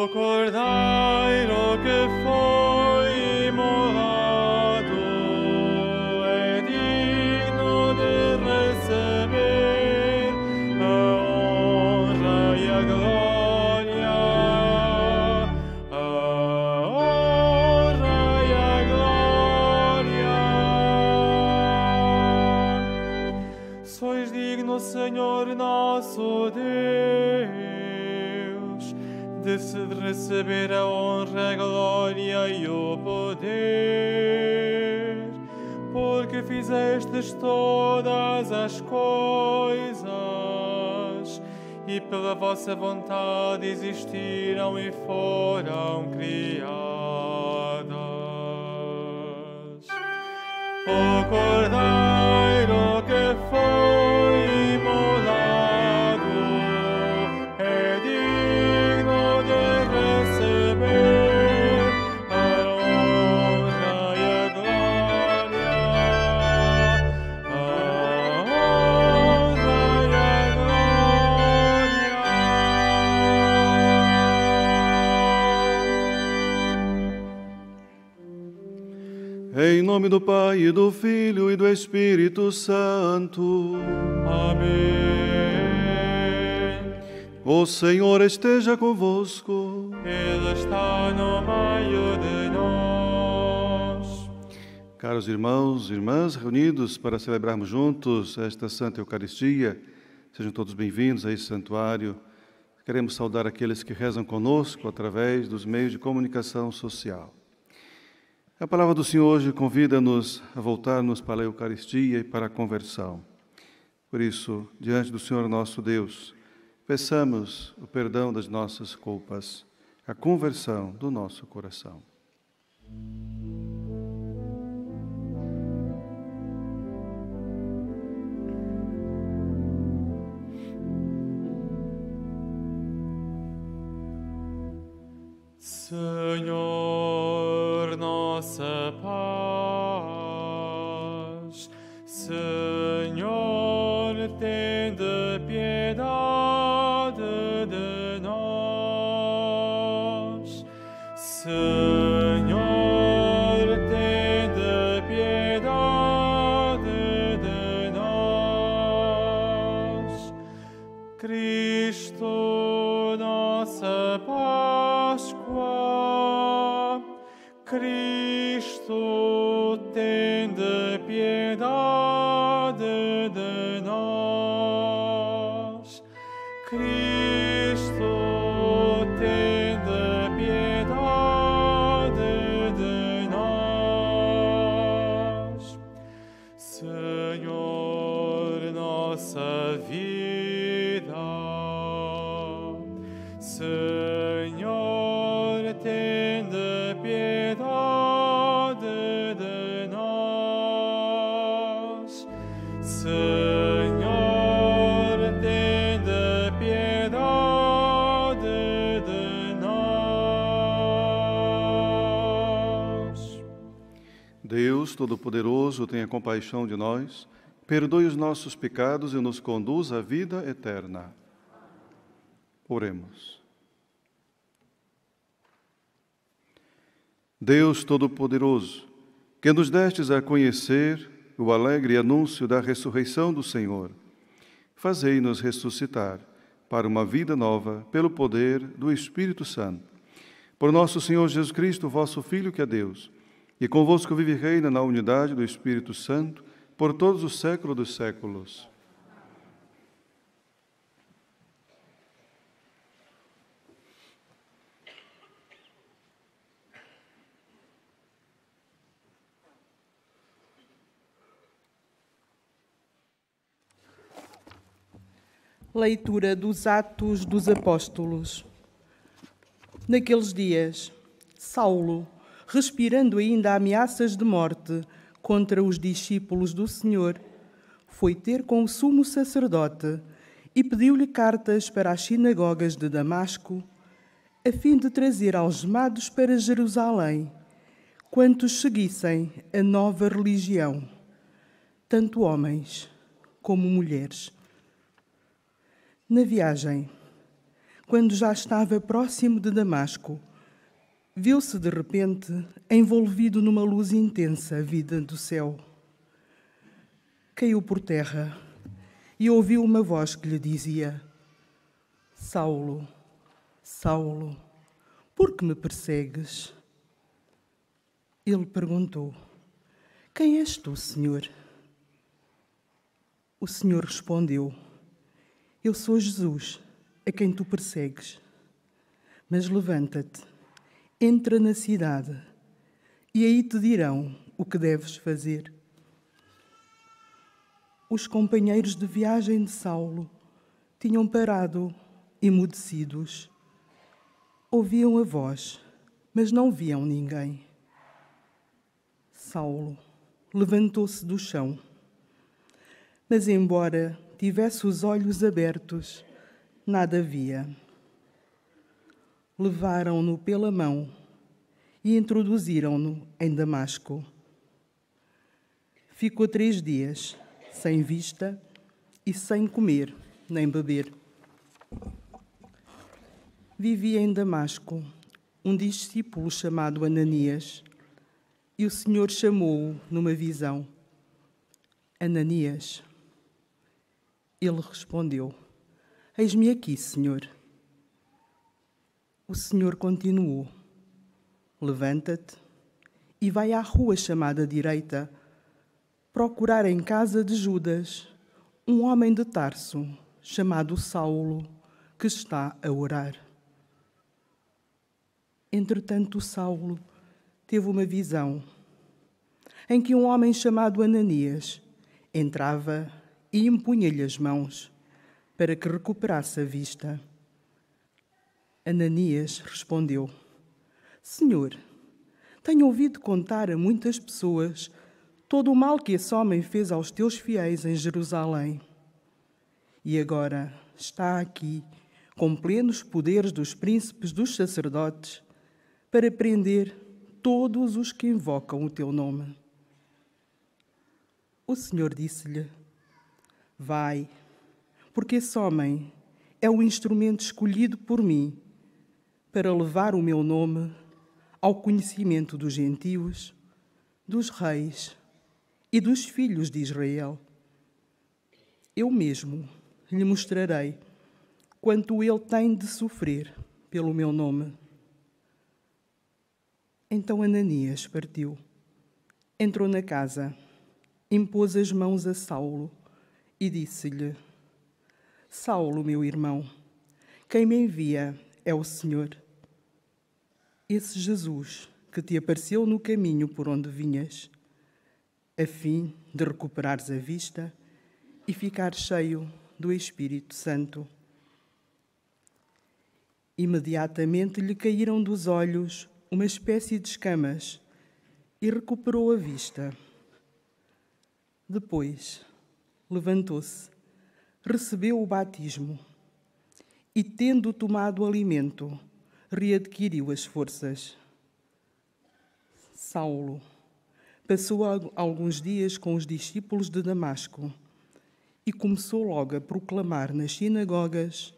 O Cordeiro que foi imolado é digno de receber a honra e a glória, a honra e a glória. Sois digno, Senhor nosso Deus, de se receber a honra, a glória e o poder, porque fizestes todas as coisas e pela vossa vontade existiram e foram criadas. O Cordeiro que foi imolado é digno de receber a honra e a glória, a honra e a glória. Em nome do Pai, e do Filho e do Espírito Santo. Amém. O Senhor esteja convosco. Ele está no meio de nós. Caros irmãos e irmãs, reunidos para celebrarmos juntos esta Santa Eucaristia, sejam todos bem-vindos a esse santuário. Queremos saudar aqueles que rezam conosco através dos meios de comunicação social. A palavra do Senhor hoje convida-nos a voltarmos para a Eucaristia e para a conversão. Por isso, diante do Senhor nosso Deus, peçamos o perdão das nossas culpas, a conversão do nosso coração. Senhor, nossa paz, Senhor, tende piedade de nós. Senhor, tende piedade de nós. Cristo, nossa Páscoa, Cristo, tende piedade de nós. Cristo, tende piedade de nós. Senhor, nossa vida, Senhor, tende piedade de nós. Senhor, tende piedade de nós. Deus Todo-Poderoso, tenha compaixão de nós, perdoe os nossos pecados e nos conduz à vida eterna. Oremos. Deus Todo-Poderoso, que nos destes a conhecer o alegre anúncio da ressurreição do Senhor, fazei-nos ressuscitar para uma vida nova pelo poder do Espírito Santo. Por nosso Senhor Jesus Cristo, vosso Filho, que é Deus, e convosco vive e reina na unidade do Espírito Santo, por todos os séculos dos séculos. Leitura dos Atos dos Apóstolos. Naqueles dias, Saulo, respirando ainda ameaças de morte contra os discípulos do Senhor, foi ter com o sumo sacerdote e pediu-lhe cartas para as sinagogas de Damasco, a fim de trazer algemados para Jerusalém, quantos seguissem a nova religião, tanto homens como mulheres. Na viagem, quando já estava próximo de Damasco, viu-se de repente envolvido numa luz intensa vinda do céu. Caiu por terra e ouviu uma voz que lhe dizia: Saulo, Saulo, por que me persegues? Ele perguntou: Quem és tu, Senhor? O Senhor respondeu: Eu sou Jesus, a quem tu persegues. Mas levanta-te, entra na cidade, e aí te dirão o que deves fazer. Os companheiros de viagem de Saulo tinham parado, emudecidos. Ouviam a voz, mas não viam ninguém. Saulo levantou-se do chão, mas embora tivesse os olhos abertos, nada via. Levaram-no pela mão e introduziram-no em Damasco. Ficou 3 dias sem vista e sem comer nem beber. Vivia em Damasco um discípulo chamado Ananias, e o Senhor chamou-o numa visão: Ananias. Ele respondeu: Eis-me aqui, Senhor. O Senhor continuou: Levanta-te e vai à rua chamada Direita, procurar em casa de Judas um homem de Tarso, chamado Saulo, que está a orar. Entretanto, Saulo teve uma visão em que um homem chamado Ananias entrava e impunha-lhe as mãos para que recuperasse a vista. Ananias respondeu: Senhor, tenho ouvido contar a muitas pessoas todo o mal que esse homem fez aos teus fiéis em Jerusalém. E agora está aqui, com plenos poderes dos príncipes dos sacerdotes, para prender todos os que invocam o teu nome. O Senhor disse-lhe: Vai, porque esse homem é o instrumento escolhido por mim para levar o meu nome ao conhecimento dos gentios, dos reis e dos filhos de Israel. Eu mesmo lhe mostrarei quanto ele tem de sofrer pelo meu nome. Então Ananias partiu, entrou na casa, impôs as mãos a Saulo e disse-lhe: Saulo, meu irmão, quem me envia é o Senhor. Esse Jesus que te apareceu no caminho por onde vinhas, a fim de recuperares a vista e ficar cheio do Espírito Santo. Imediatamente lhe caíram dos olhos uma espécie de escamas e recuperou a vista. Depois levantou-se, recebeu o batismo e, tendo tomado alimento, readquiriu as forças. Saulo passou alguns dias com os discípulos de Damasco e começou logo a proclamar nas sinagogas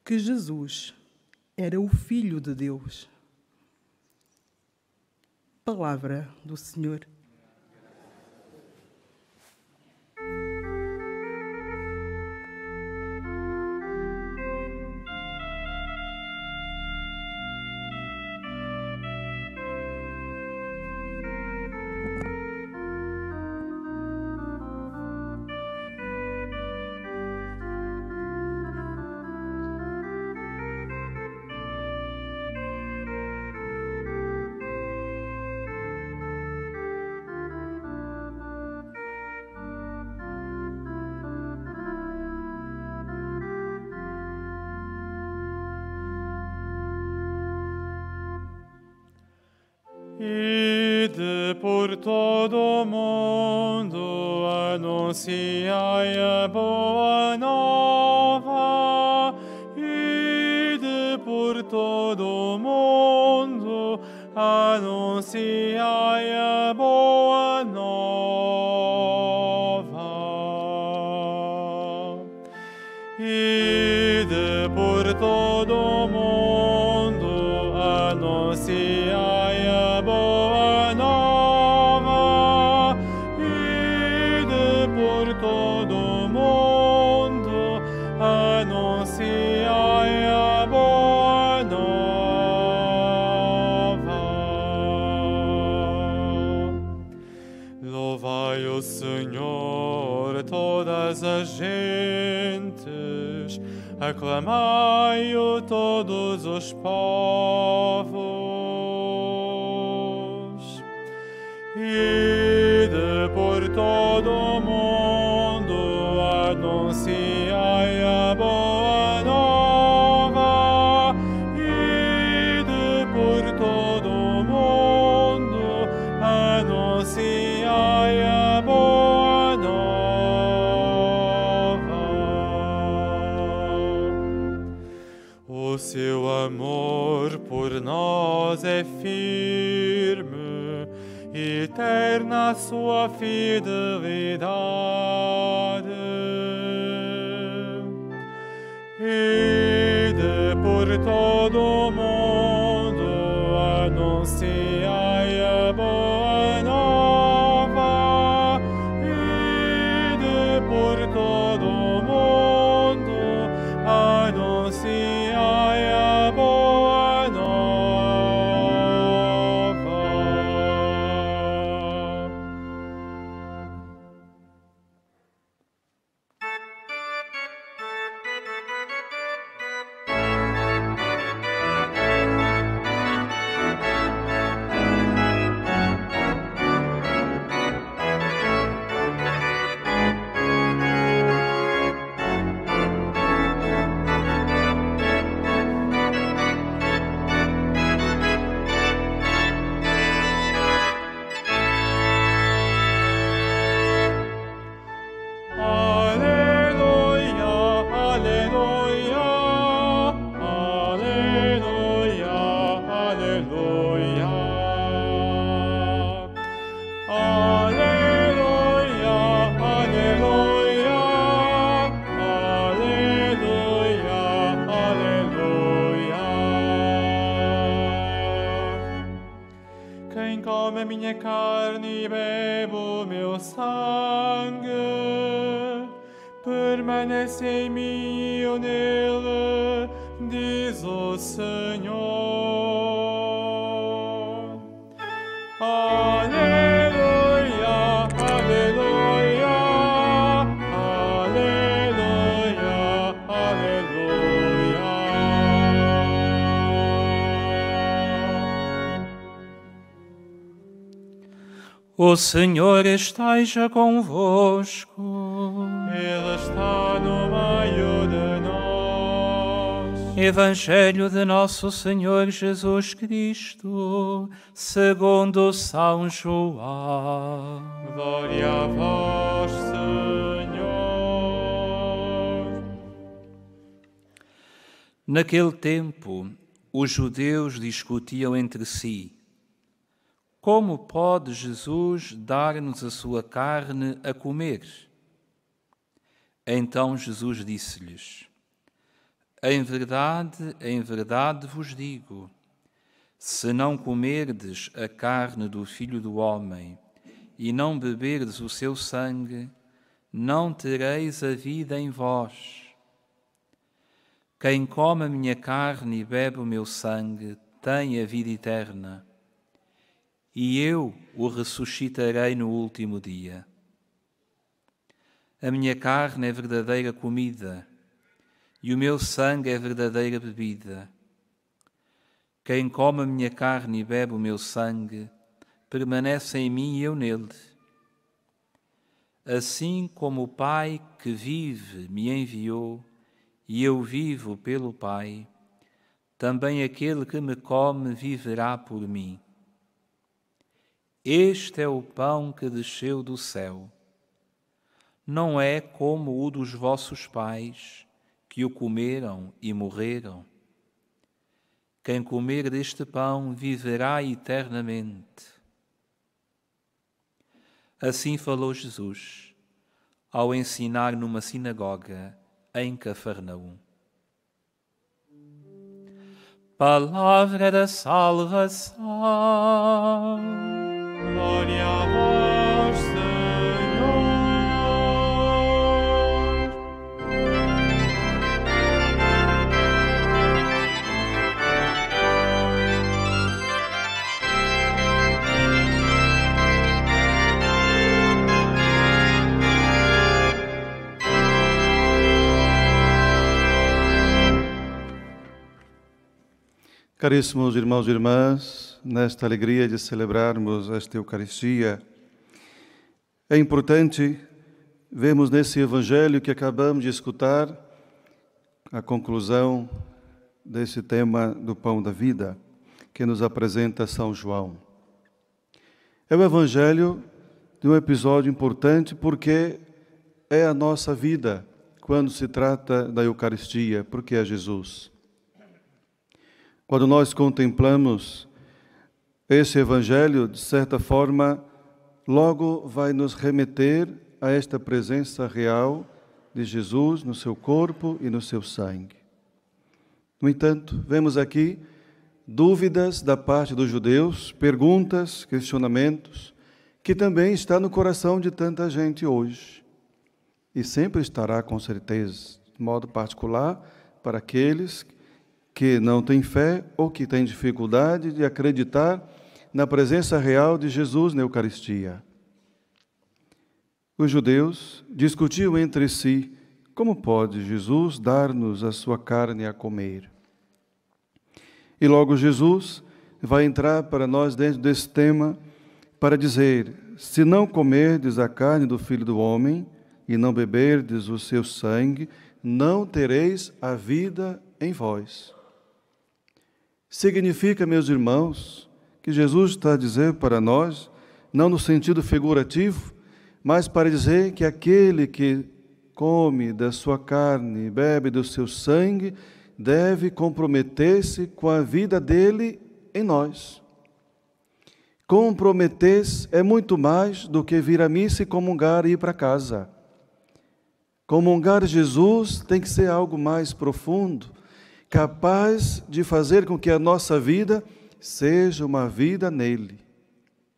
que Jesus era o Filho de Deus. Palavra do Senhor. Ide por todo o mundo, anunciai a boa nova. Ide por todo o mundo, anunciai a boa nova. Ide por todo todo o mundo, anunciai a boa nova. Louvai o Senhor, todas as gentes, aclamai-o todos os povos. Ide por todo o mundo, anunciai a boa nova. Ide por todo o mundo, anunciai a boa nova. O seu amor por nós é firme, eterna a sua fidelidade. Ide por todo o mundo, anunciai a boa nova. Ide por todo o mundo, anunciai a boa nova. Quem come a minha carne e bebe o meu sangue, permanece em mim e eu nele, diz o Senhor. Aleluia, aleluia, aleluia, aleluia. O Senhor esteja convosco. Ele está no meio de nós. Evangelho de Nosso Senhor Jesus Cristo, segundo São João. Glória a vós, Senhor. Naquele tempo, os judeus discutiam entre si: como pode Jesus dar-nos a sua carne a comer? Então Jesus disse-lhes: em verdade vos digo, se não comerdes a carne do Filho do Homem e não beberdes o seu sangue, não tereis a vida em vós. Quem come a minha carne e bebe o meu sangue tem a vida eterna, e eu o ressuscitarei no último dia. A minha carne é verdadeira comida, e o meu sangue é verdadeira bebida. Quem come a minha carne e bebe o meu sangue, permanece em mim e eu nele. Assim como o Pai que vive me enviou, e eu vivo pelo Pai, também aquele que me come viverá por mim. Este é o pão que desceu do céu. Não é como o dos vossos pais, que o comeram e morreram. Quem comer deste pão viverá eternamente. Assim falou Jesus, ao ensinar numa sinagoga em Cafarnaum. Palavra da salvação. Glória a vós, Senhor. Caríssimos irmãos e irmãs, nesta alegria de celebrarmos esta Eucaristia, é importante vermos nesse Evangelho que acabamos de escutar a conclusão desse tema do Pão da Vida, que nos apresenta São João. É o Evangelho de um episódio importante porque é a nossa vida quando se trata da Eucaristia, porque é Jesus. Quando nós contemplamos esse Evangelho, de certa forma, logo vai nos remeter a esta presença real de Jesus no seu corpo e no seu sangue. No entanto, vemos aqui dúvidas da parte dos judeus, perguntas, questionamentos, que também está no coração de tanta gente hoje. E sempre estará, com certeza, de modo particular, para aqueles que não têm fé ou que têm dificuldade de acreditar na presença real de Jesus na Eucaristia. Os judeus discutiam entre si como pode Jesus dar-nos a sua carne a comer. E logo Jesus vai entrar para nós dentro desse tema para dizer: se não comerdes a carne do Filho do Homem e não beberdes o seu sangue, não tereis a vida em vós. Significa, meus irmãos, que Jesus está a dizer para nós, não no sentido figurativo, mas para dizer que aquele que come da sua carne e bebe do seu sangue deve comprometer-se com a vida dele em nós. Comprometer-se é muito mais do que vir à missa e comungar e ir para casa. Comungar Jesus tem que ser algo mais profundo, capaz de fazer com que a nossa vida seja uma vida nele.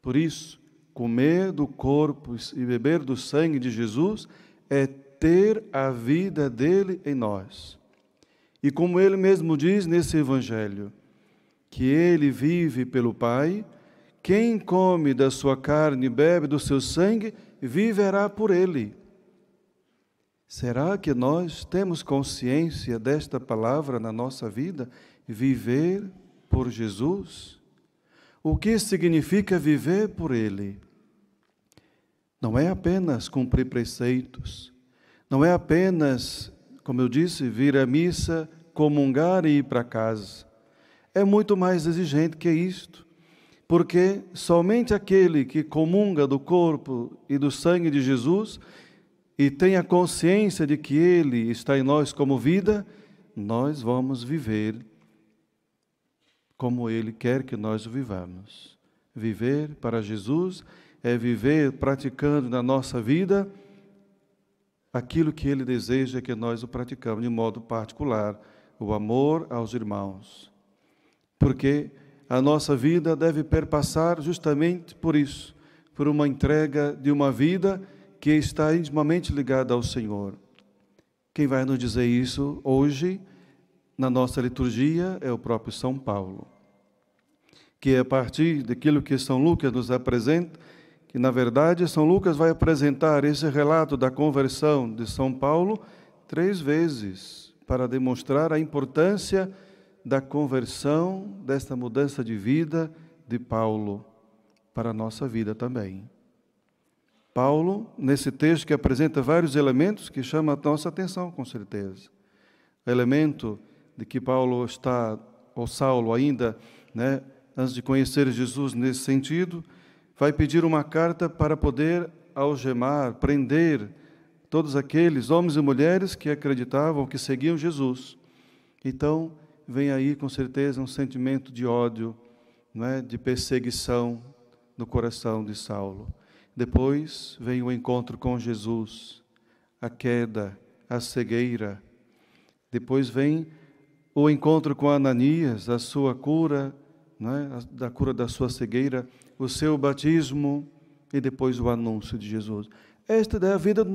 Por isso, comer do corpo e beber do sangue de Jesus é ter a vida dele em nós. E como ele mesmo diz nesse Evangelho, que ele vive pelo Pai, quem come da sua carne e bebe do seu sangue, viverá por ele. Será que nós temos consciência desta palavra na nossa vida? Viver por Jesus? O que significa viver por Ele? Não é apenas cumprir preceitos, não é apenas, como eu disse, vir à missa, comungar e ir para casa. É muito mais exigente que isto, porque somente aquele que comunga do corpo e do sangue de Jesus e tem a consciência de que Ele está em nós como vida, nós vamos viver como Ele quer que nós vivamos. Viver para Jesus é viver praticando na nossa vida aquilo que Ele deseja que nós o praticamos, de modo particular, o amor aos irmãos. Porque a nossa vida deve perpassar justamente por isso, por uma entrega de uma vida que está intimamente ligada ao Senhor. Quem vai nos dizer isso hoje, na nossa liturgia, é o próprio São Paulo, que a partir daquilo que São Lucas nos apresenta, que na verdade São Lucas vai apresentar esse relato da conversão de São Paulo 3 vezes, para demonstrar a importância da conversão, desta mudança de vida de Paulo, para a nossa vida também. Paulo, nesse texto que apresenta vários elementos que chamam a nossa atenção, com certeza. O elemento de que Paulo está, ou Saulo ainda, antes de conhecer Jesus nesse sentido, vai pedir uma carta para poder algemar, prender todos aqueles homens e mulheres que acreditavam, que seguiam Jesus. Então, vem aí, com certeza, um sentimento de ódio, de perseguição no coração de Saulo. Depois vem o encontro com Jesus, a queda, a cegueira. Depois vem o encontro com Ananias, a sua cura, da cura da sua cegueira, o seu batismo e depois o anúncio de Jesus. Esta é a vida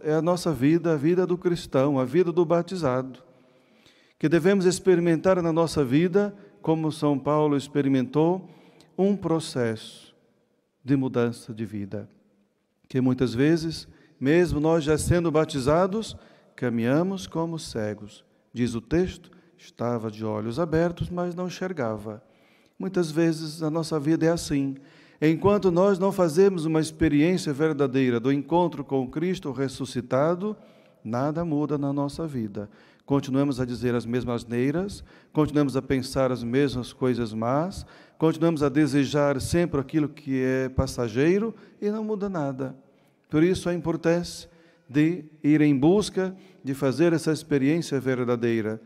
é a nossa vida, a vida do cristão, a vida do batizado, que devemos experimentar na nossa vida, como São Paulo experimentou, um processo de mudança de vida, que muitas vezes, mesmo nós já sendo batizados, caminhamos como cegos. Diz o texto estava de olhos abertos, mas não enxergava. Muitas vezes a nossa vida é assim. Enquanto nós não fazemos uma experiência verdadeira do encontro com Cristo ressuscitado, nada muda na nossa vida. Continuamos a dizer as mesmas asneiras, continuamos a pensar as mesmas coisas más, continuamos a desejar sempre aquilo que é passageiro e não muda nada. Por isso a importância de ir em busca de fazer essa experiência verdadeira,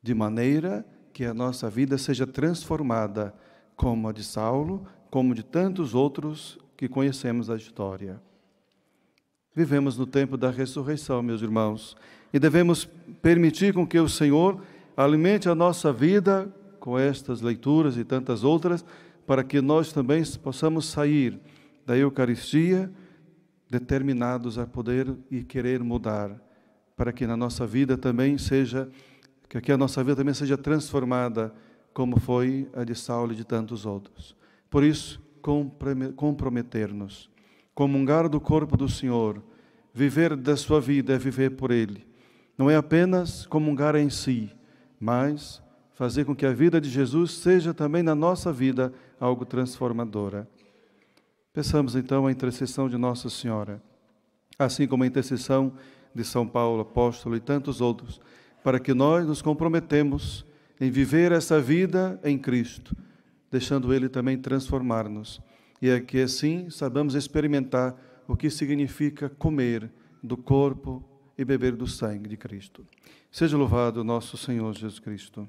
de maneira que a nossa vida seja transformada, como a de Saulo, como de tantos outros que conhecemos a história. Vivemos no tempo da ressurreição, meus irmãos, e devemos permitir com que o Senhor alimente a nossa vida com estas leituras e tantas outras, para que nós também possamos sair da Eucaristia determinados a poder e querer mudar, para que na nossa vida também seja, que a nossa vida também seja transformada, como foi a de Saulo e de tantos outros. Por isso, comprometer-nos, comungar do corpo do Senhor, viver da sua vida é viver por Ele. Não é apenas comungar em si, mas fazer com que a vida de Jesus seja também na nossa vida algo transformadora. Peçamos então a intercessão de Nossa Senhora, assim como a intercessão de São Paulo, apóstolo e tantos outros, para que nós nos comprometemos em viver essa vida em Cristo, deixando Ele também transformar-nos. E é que assim sabemos experimentar o que significa comer do corpo e beber do sangue de Cristo. Seja louvado nosso Senhor Jesus Cristo.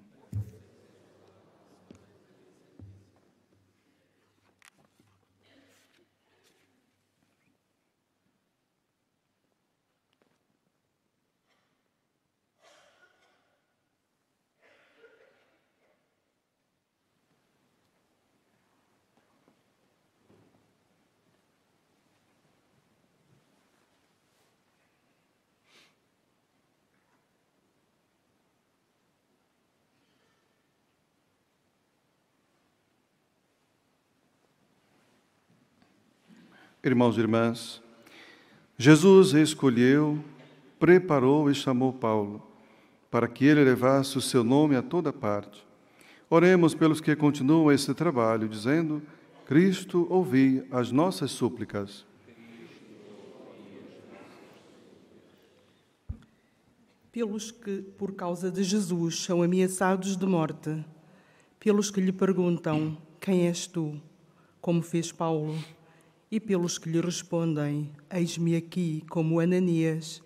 Irmãos e irmãs, Jesus escolheu, preparou e chamou Paulo, para que ele levasse o seu nome a toda parte. Oremos pelos que continuam esse trabalho, dizendo: Cristo, ouvi as nossas súplicas. Pelos que, por causa de Jesus, são ameaçados de morte, pelos que lhe perguntam: quem és tu? Como fez Paulo, e pelos que lhe respondem: eis-me aqui, como Ananias,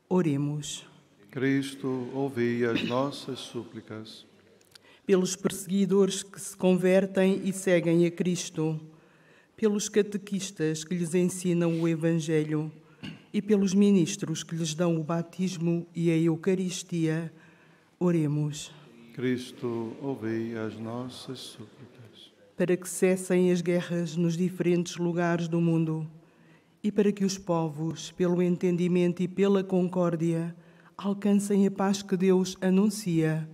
oremos. Cristo, ouvi as nossas súplicas. Pelos perseguidores que se convertem e seguem a Cristo, pelos catequistas que lhes ensinam o Evangelho e pelos ministros que lhes dão o batismo e a Eucaristia, oremos. Cristo, ouvi as nossas súplicas. Para que cessem as guerras nos diferentes lugares do mundo e para que os povos, pelo entendimento e pela concórdia, alcancem a paz que Deus anuncia,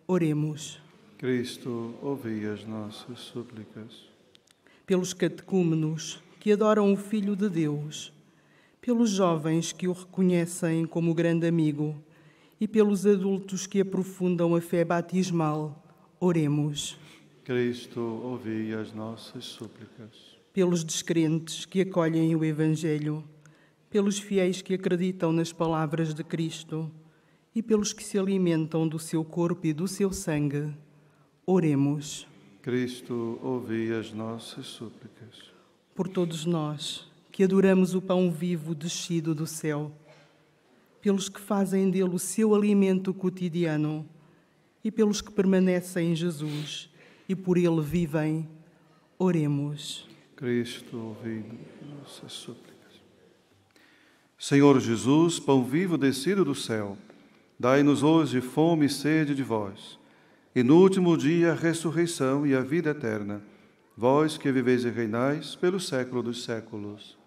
oremos. Cristo, ouvi as nossas súplicas. Pelos catecúmenos que adoram o Filho de Deus, pelos jovens que o reconhecem como grande amigo e pelos adultos que aprofundam a fé batismal, oremos. Cristo, ouvi as nossas súplicas. Pelos descrentes que acolhem o Evangelho, pelos fiéis que acreditam nas palavras de Cristo e pelos que se alimentam do seu corpo e do seu sangue, oremos. Cristo, ouvi as nossas súplicas. Por todos nós que adoramos o pão vivo descido do céu, pelos que fazem dele o seu alimento cotidiano e pelos que permanecem em Jesus e por ele vivem, oremos. Cristo, ouvi nossas súplicas. Senhor Jesus, pão vivo descido do céu, dai-nos hoje fome e sede de vós, e no último dia a ressurreição e a vida eterna, vós que viveis e reinais pelo século dos séculos.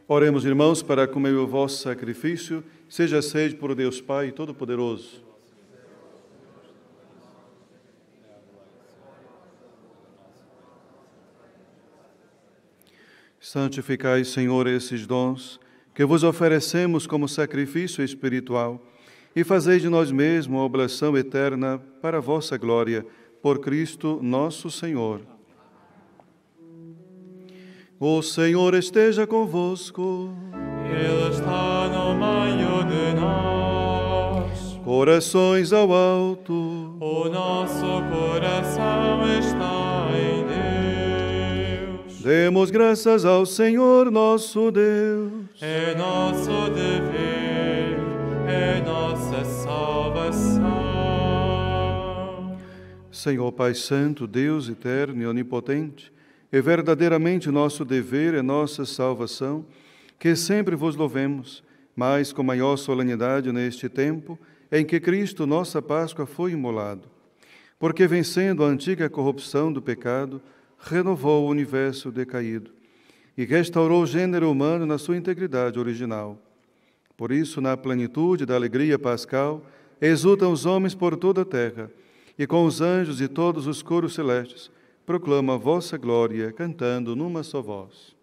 Oremos, irmãos, para que o meu e o vosso sacrifício seja aceito por Deus Pai Todo-Poderoso. Santificai, Senhor, esses dons que vos oferecemos como sacrifício espiritual e fazei de nós mesmos a oblação eterna para a vossa glória, por Cristo nosso Senhor. O Senhor esteja convosco. Ele está no meio de nós. Corações ao alto. O nosso coração está em Deus. Demos graças ao Senhor nosso Deus. É nosso dever, é nossa salvação. Senhor Pai Santo, Deus eterno e onipotente, é verdadeiramente nosso dever, é nossa salvação, que sempre vos louvemos, mas com maior solenidade neste tempo em que Cristo, nossa Páscoa, foi imolado. Porque, vencendo a antiga corrupção do pecado, renovou o universo decaído e restaurou o gênero humano na sua integridade original. Por isso, na plenitude da alegria pascal, exultam os homens por toda a terra, e com os anjos e todos os coros celestes, proclama a vossa glória, cantando numa só voz.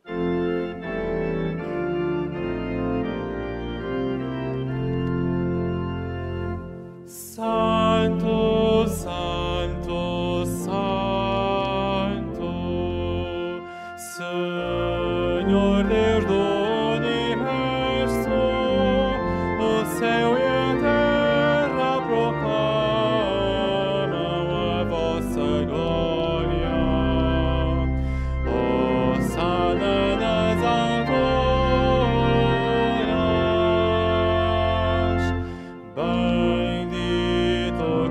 Santo, Santo, Santo, Senhor Deus do universo, o céu e a terra proclamam a vossa glória. Hosana nas alturas, bendito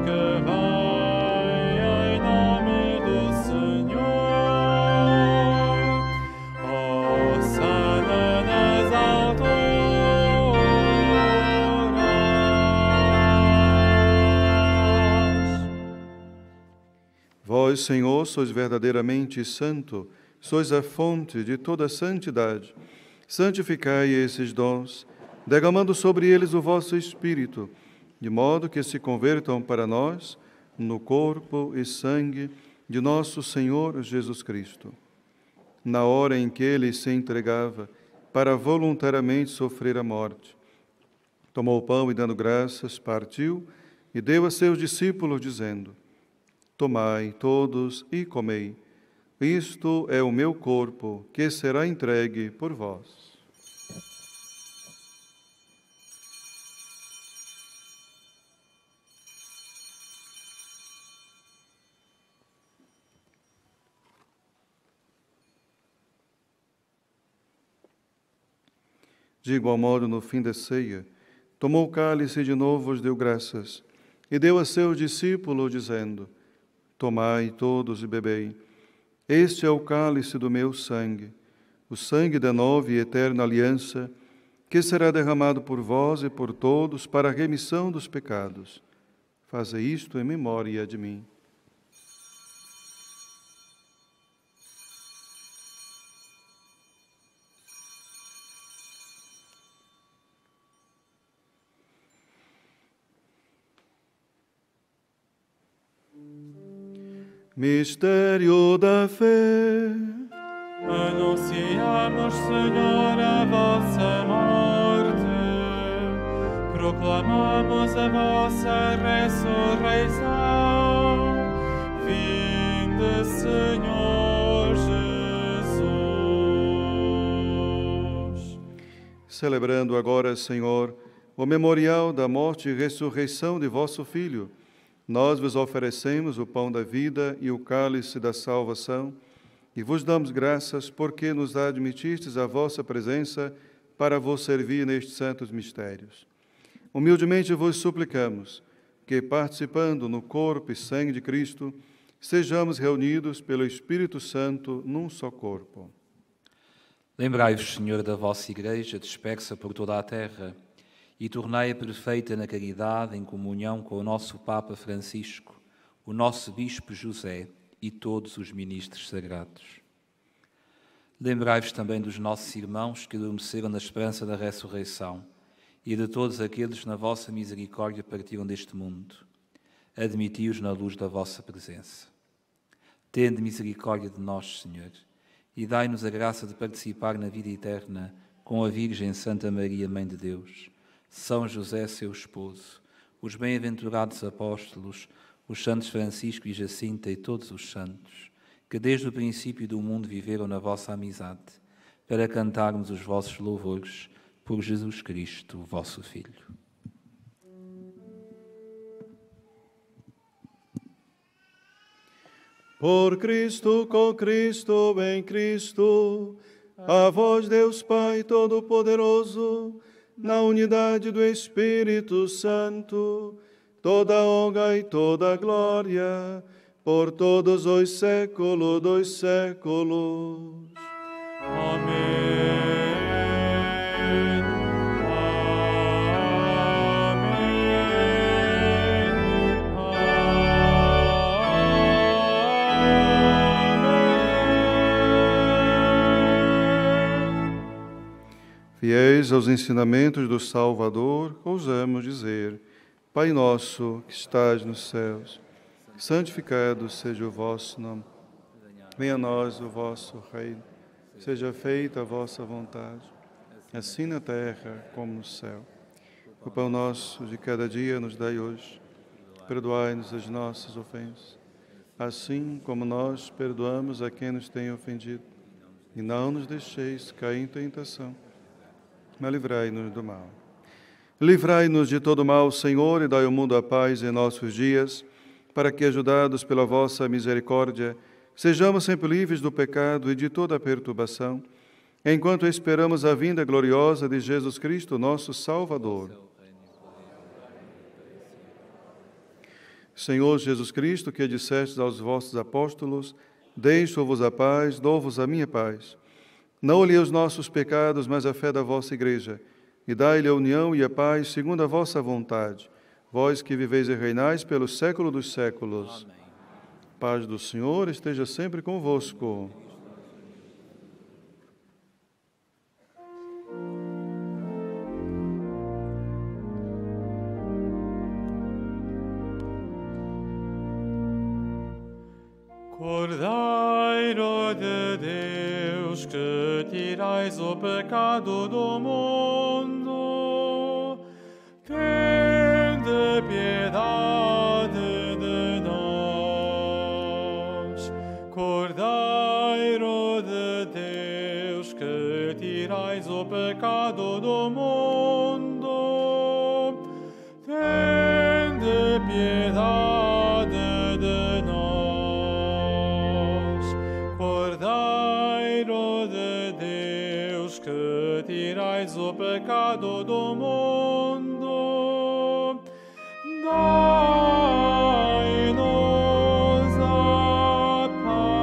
que vem em nome do Senhor. Hosana nas alturas. Vós, Senhor, sois verdadeiramente santo, sois a fonte de toda santidade. Santificai esses dons, derramando sobre eles o vosso Espírito, de modo que se convertam para nós no corpo e sangue de nosso Senhor Jesus Cristo. Na hora em que ele se entregava para voluntariamente sofrer a morte, tomou o pão e, dando graças, partiu e deu a seus discípulos, dizendo: Tomai todos e comei. Isto é o meu corpo, que será entregue por vós. De igual modo, no fim da ceia, tomou o cálice e de novo vos deu graças, e deu a seus discípulos, dizendo: Tomai todos e bebei. Este é o cálice do meu sangue, o sangue da nova e eterna aliança, que será derramado por vós e por todos para a remissão dos pecados. Fazei isto em memória de mim. Mistério da fé. Anunciamos, Senhor, a vossa morte, proclamamos a vossa ressurreição. Vinde, Senhor Jesus. Celebrando agora, Senhor, o memorial da morte e ressurreição de vosso Filho, nós vos oferecemos o pão da vida e o cálice da salvação e vos damos graças porque nos admitistes a vossa presença para vos servir nestes santos mistérios. Humildemente vos suplicamos que, participando no corpo e sangue de Cristo, sejamos reunidos pelo Espírito Santo num só corpo. Lembrai-vos, Senhor, da vossa Igreja dispersa por toda a terra e tornai-a perfeita na caridade, em comunhão com o nosso Papa Francisco, o nosso Bispo José e todos os ministros sagrados. Lembrai-vos também dos nossos irmãos que adormeceram na esperança da ressurreição e de todos aqueles que na vossa misericórdia partiram deste mundo. Admiti-os na luz da vossa presença. Tende misericórdia de nós, Senhor, e dai-nos a graça de participar na vida eterna com a Virgem Santa Maria, Mãe de Deus, São José, seu esposo, os bem-aventurados apóstolos, os santos Francisco e Jacinta e todos os santos, que desde o princípio do mundo viveram na vossa amizade, para cantarmos os vossos louvores por Jesus Cristo, vosso Filho. Por Cristo, com Cristo, em Cristo, a vós, Deus Pai Todo-Poderoso, na unidade do Espírito Santo, toda honra e toda glória, por todos os séculos dos séculos. Amém. Fiéis aos ensinamentos do Salvador, ousamos dizer: Pai nosso que estás nos céus, santificado seja o vosso nome. Venha a nós o vosso reino. Seja feita a vossa vontade, assim na terra como no céu. O pão nosso de cada dia nos dai hoje. Perdoai-nos as nossas ofensas, assim como nós perdoamos a quem nos tem ofendido. E não nos deixeis cair em tentação, mas livrai-nos do mal. Livrai-nos de todo mal, Senhor, e dai ao mundo a paz em nossos dias, para que, ajudados pela vossa misericórdia, sejamos sempre livres do pecado e de toda a perturbação, enquanto esperamos a vinda gloriosa de Jesus Cristo, nosso Salvador. Senhor Jesus Cristo, que dissestes aos vossos apóstolos: deixo-vos a paz, dou-vos a minha paz. Não olhei os nossos pecados, mas a fé da vossa Igreja, e dai-lhe a união e a paz segundo a vossa vontade, vós que viveis e reinais pelo século dos séculos. Amém. Paz do Senhor esteja sempre convosco. Cordeiro de Deus, que tirais o pecado do mundo, tende piedade de nós. Cordeiro de Deus, que tirais o pecado do mundo, tende piedade de nós. Cordeiro de Deus, que tirais o pecado do mundo, dai-nos a paz.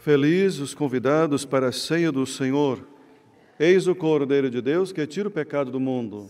Felizes os convidados para a ceia do Senhor. Eis o Cordeiro de Deus que tira o pecado do mundo.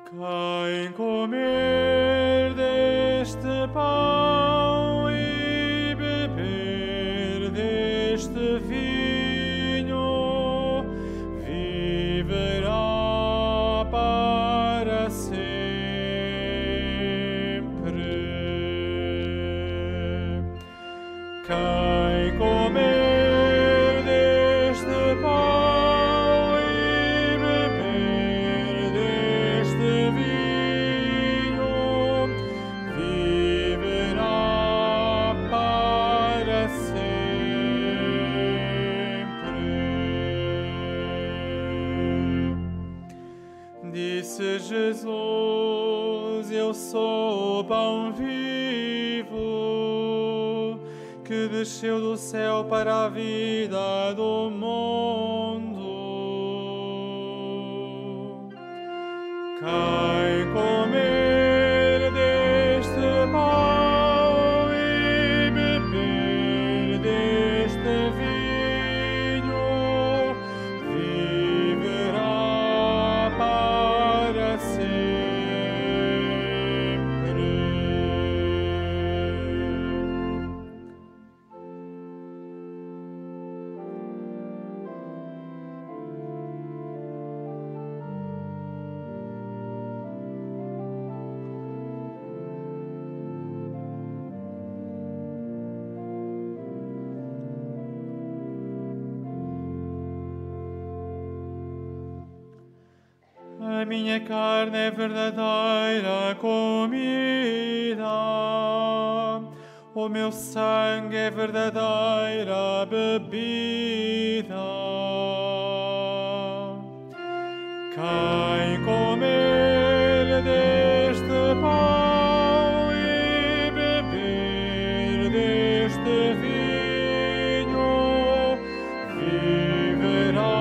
Quem comer deste pão e beber deste vinho viverá para sempre. Quem comer deste pão e beber deste vinho viverá para sempre. Disse Jesus: Eu sou o pão vivo que desceu do céu para a vida do mundo. Quem comer deste pão e beber deste vinho viverá para sempre. A minha carne é verdadeira comida, o meu sangue é verdadeira bebida. Quem comer deste pão e beber deste vinho viverá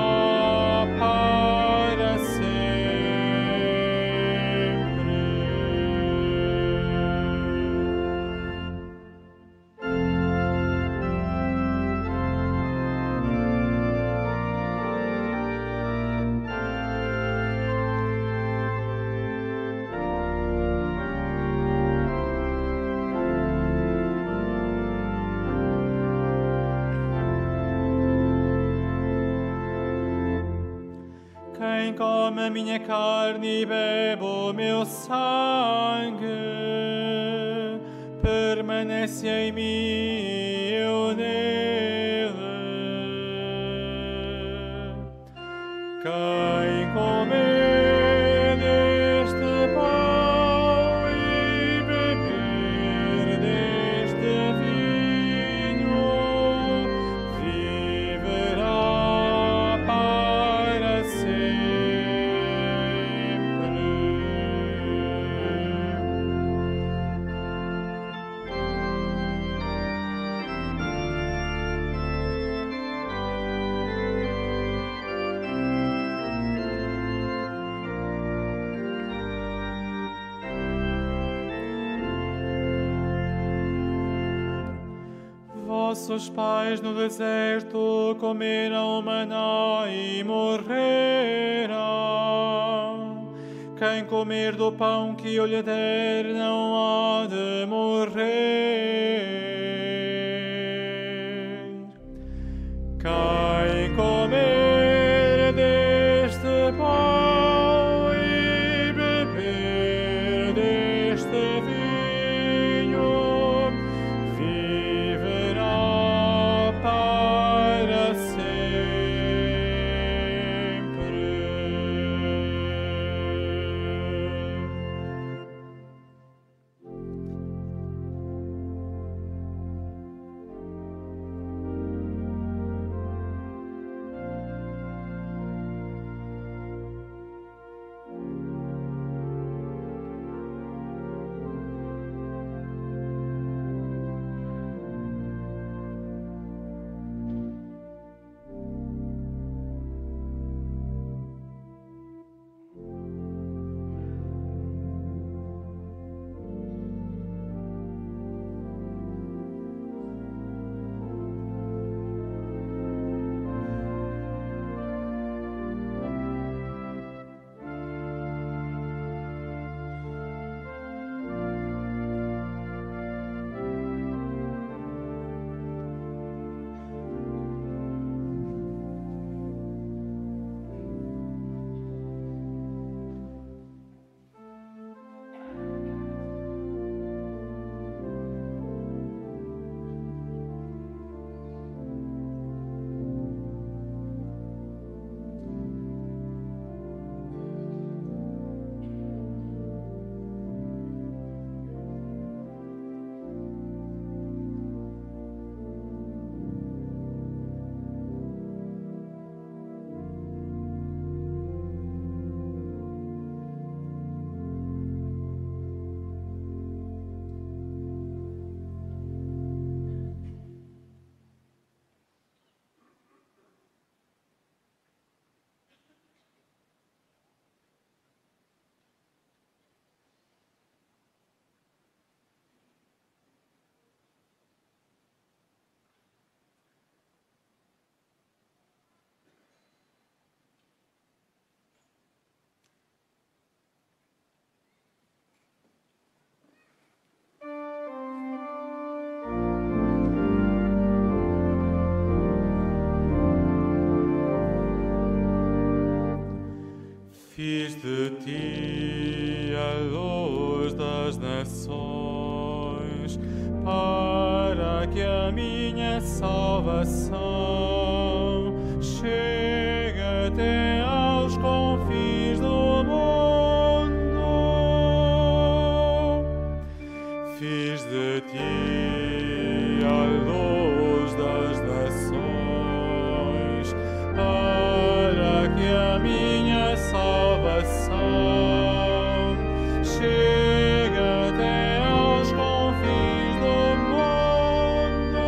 para sempre. Quem come a minha carne e bebe o meu sangue, permanece em mim e eu nele. Quem comer deste pão e beber deste vinho viverá para sempre. vossos pais no deserto comeram maná e morreram. Quem comer do pão que eu lhe der não há de morrer. Quem comer deste pão e beber deste vinho viverá para Fiz de ti a luz das nações, para que a minha salvação chegue até aos confins do mundo. Fiz de ti a luz das nações, para que a minha salvação chega até aos confins do mundo.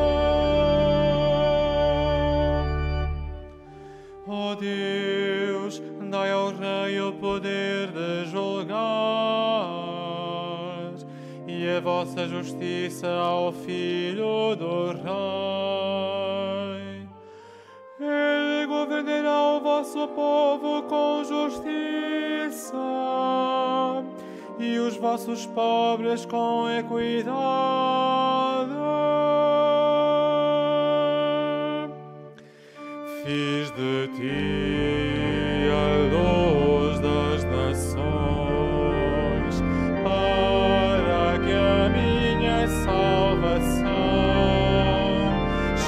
Ó Deus, dai ao Rei o poder de julgar e a vossa justiça ao Filho do Rei. Ele governará o vosso povo com justiça e os vossos pobres com equidade. Fiz de ti a luz das nações, para que a minha salvação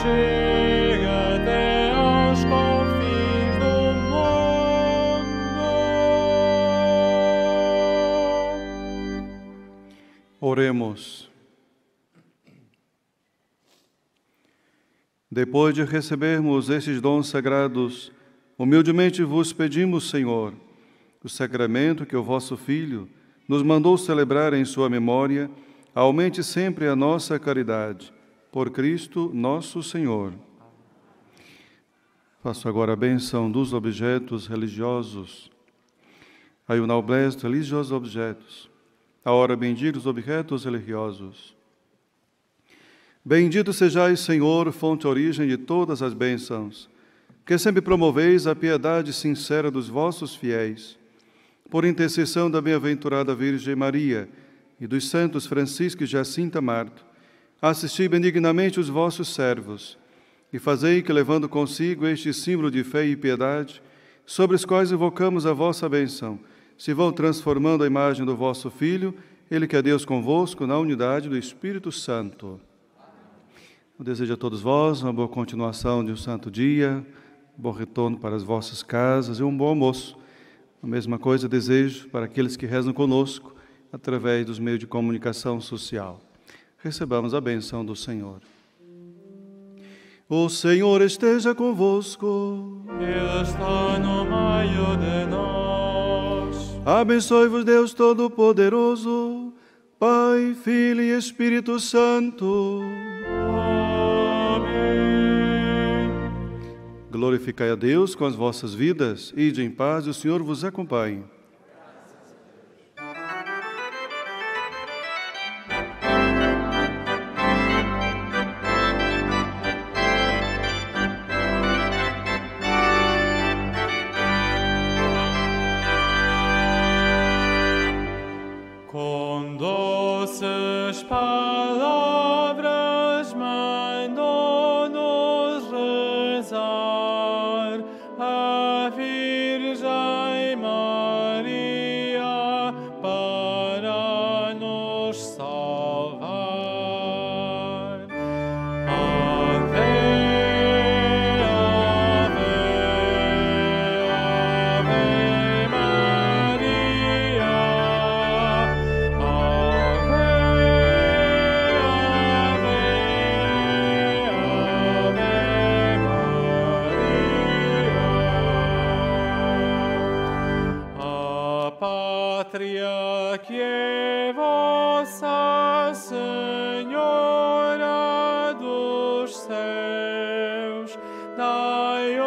chegue até aos confins do mundo. Oremos. Depois de recebermos estes dons sagrados, humildemente vos pedimos, Senhor, o sacramento que o vosso Filho nos mandou celebrar em sua memória, aumente sempre a nossa caridade. Por Cristo nosso Senhor. Faço agora a bênção dos objetos religiosos. Aí o noblesse religiosos objetos. Agora bendiga os objetos religiosos. Bendito sejais, Senhor, fonte e origem de todas as bênçãos, que sempre promoveis a piedade sincera dos vossos fiéis. Por intercessão da bem-aventurada Virgem Maria e dos santos Francisco e Jacinta Marto, assisti benignamente os vossos servos e fazei que, levando consigo este símbolo de fé e piedade, sobre os quais invocamos a vossa bênção, se vão transformando a imagem do vosso Filho, Ele que é Deus convosco, na unidade do Espírito Santo. Eu desejo a todos vós uma boa continuação de um santo dia, bom retorno para as vossas casas e um bom almoço. A mesma coisa desejo para aqueles que rezam conosco através dos meios de comunicação social. Recebamos a benção do Senhor. O Senhor esteja convosco. Ele está no meio de nós. Abençoe-vos Deus Todo-Poderoso, Pai, Filho e Espírito Santo. Glorificai a Deus com as vossas vidas. Ide em paz e o Senhor vos acompanhe. Com doces palavras mandou-nos rezar a Virgem Maria para nos salvar. Ave, ave, ave Maria. Pátria que é vossa, Senhora dos céus, dai